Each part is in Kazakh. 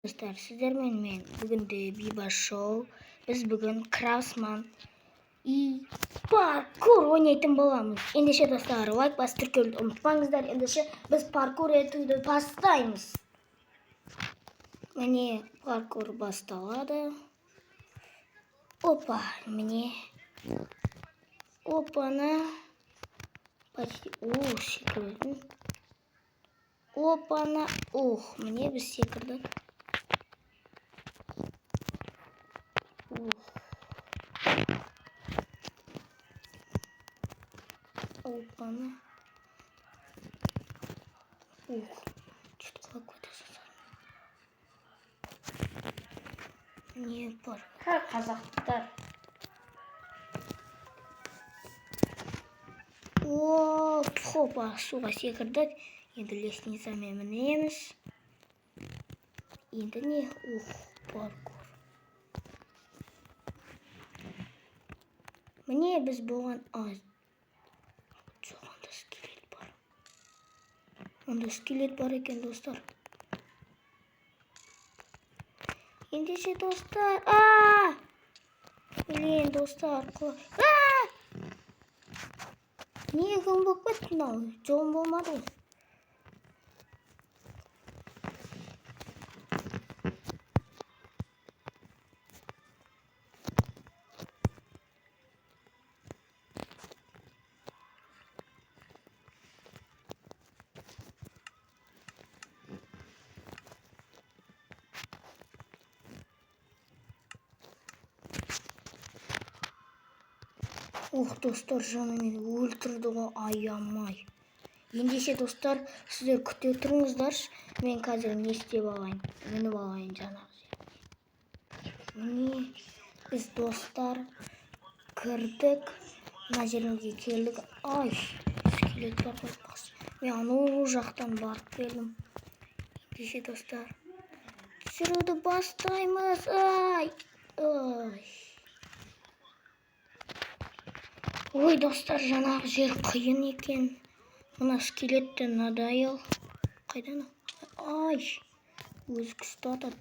Dostlar sizlerмен мен бүгінде Бейбаш Шоу. Біз бүгін Красман и паркур ойнайтын боламыз. Ендеше достар, лайк басып тіркелуді ұмытпаңыздар. Ендеше біз паркур етуді бастаймыз. Міне паркур басталады. Опа, міне. Опаны. Почти. Секірдім. Опаны. Міне біз секірдік. Опана. Что-то какое-то не пар. Қазақтар. Хопа, суға секірдік. Енді лестницамен мінеміз. Енді не? Паркур. Міне біз болған Онда скелет бар. Онда скелет бар екен, достар. Ендеше достар. Блин, достар. Не күн болып кетті мынау? Жолым болмады ғой. Достар, жаны мені өлтірді ғой, аямай. Ендеше достар, сіздер күте тұрыңыздаршы. Мен қазір не істеп алайын? Мініп алайын жаңағы. Міне біз достар кірдік. Мына жерге келдік. Скелет бар қойпақсы. Мен анау жақтан барып келдім. Ендеше достар, жүруді бастаймыз. Ой, достар, жаңағы жер қиын екен. Мына скелетті надоел. Қайдан? Өзі күшті атады.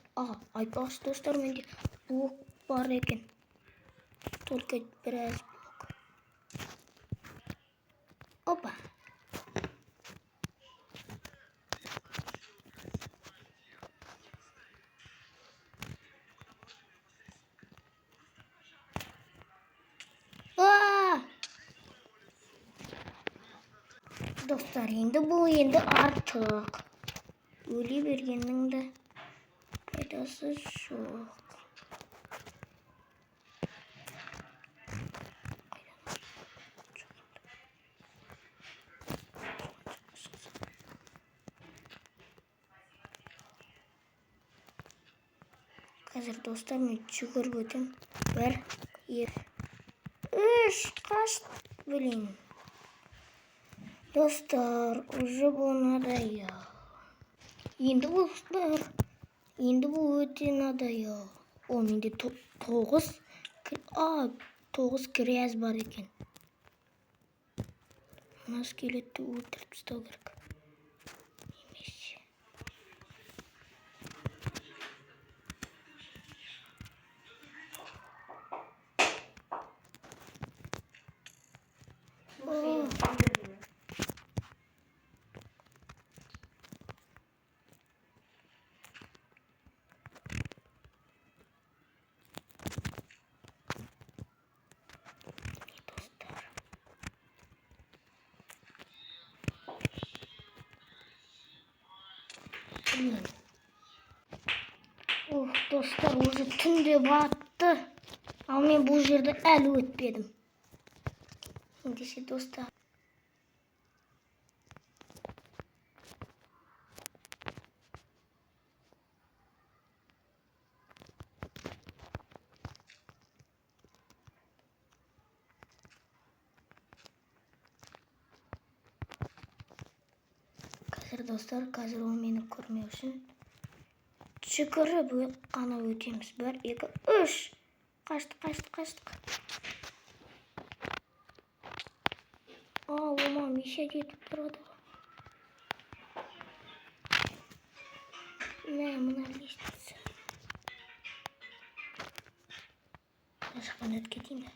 Айтпақшы достар, менде блок бар екен. Только біраз блок. Опа. Достар, енді бұл артық. Өле бергеннің де пайдасы жоқ. Қазір достар, мен жүгіріп өтем. 1, 2, 3, қашты. Блин. Достар, уже бұл надоел. Енді достар, енді бұл өте надоел. Менде 9 грязь бар екен. Мына скелетті өлтіріп тастау керек. Достар, уже түнде батты. Ал мен бұл жерді әлі өтпедім. Ендеше достар. Қазір ол мені көрмеу үшін жүгіріп қана өтеміз. 1, 2, 3. Қаштық. Миша кетіп тұрады. мына лестница. Мына жақтан өтіп кетейін бе?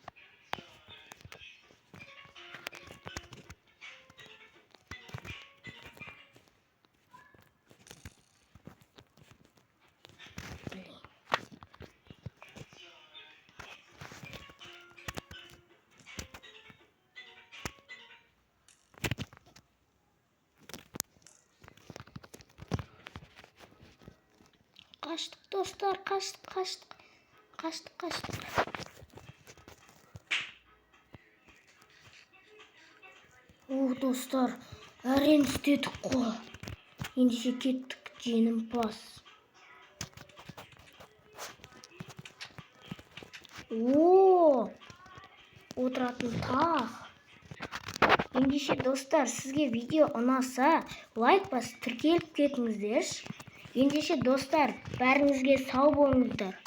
Kaçtık dostlar, kaçtık. Достар, әрең істедік қой. Ендеше кеттік, жеңімпаз. Отыратын тақ. Ендеше достар, сізге видео ұнаса, лайк басып тіркеліп кетіңіздерші. Ендеше достар, бәріңізге сау болыңыздар.